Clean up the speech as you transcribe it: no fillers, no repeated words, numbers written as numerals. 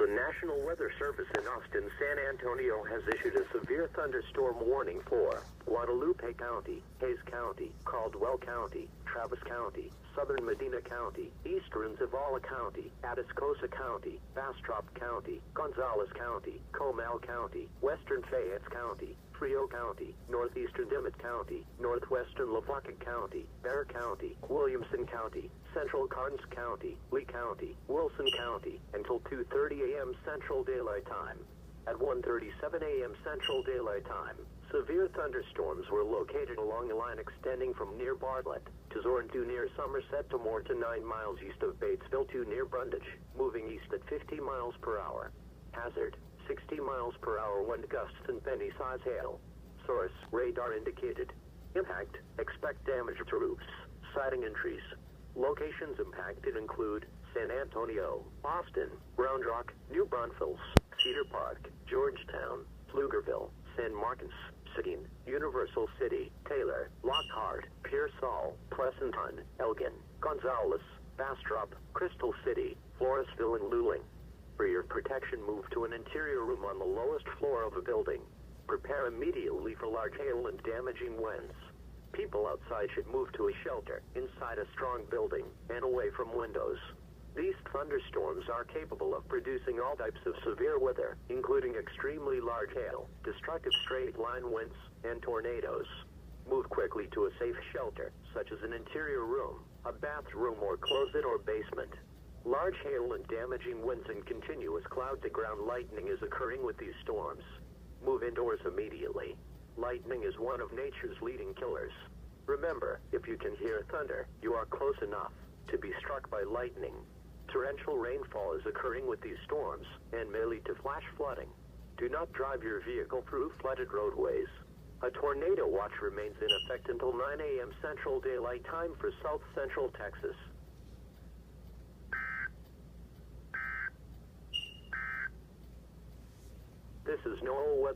The National Weather Service in Austin, San Antonio has issued a severe thunderstorm warning for Guadalupe County, Hayes County, Caldwell County, Travis County, Southern Medina County, Eastern Zavala County, Atascosa County, Bastrop County, Gonzales County, Comal County, Western Fayette County, Frio County, Northeastern Dimmitt County, Northwestern Lubbock County, Bear County, Williamson County, Central Karnes County, Lee County, Wilson County, until 2:30 a.m. Central Daylight Time. At 1:37 a.m. Central Daylight Time, severe thunderstorms were located along a line extending from near Bartlett to Zorn to near Somerset to more to 9 miles east of Batesville to near Brundage, moving east at 50 miles per hour. Hazard, 60 miles per hour wind gusts and penny-size hail. Source, radar indicated. Impact, expect damage to roofs, siding and trees. Locations impacted include San Antonio, Austin, Round Rock, New Braunfels, Cedar Park, Georgetown, Pflugerville, San Marcos, Seguin, Universal City, Taylor, Lockhart, Pearsall, Pleasanton, Elgin, Gonzales, Bastrop, Crystal City, Floresville and Luling. For your protection, move to an interior room on the lowest floor of a building. Prepare immediately for large hail and damaging winds. People outside should move to a shelter inside a strong building and away from windows. These thunderstorms are capable of producing all types of severe weather, including extremely large hail, destructive straight-line winds, and tornadoes. Move quickly to a safe shelter, such as an interior room, a bathroom or closet or basement. Large hail and damaging winds and continuous cloud-to-ground lightning is occurring with these storms. Move indoors immediately. Lightning is one of nature's leading killers. Remember, if you can hear thunder, you are close enough to be struck by lightning. Torrential rainfall is occurring with these storms and may lead to flash flooding. Do not drive your vehicle through flooded roadways. A tornado watch remains in effect until 9 a.m. Central Daylight Time for South Central Texas. This is NOAA weather.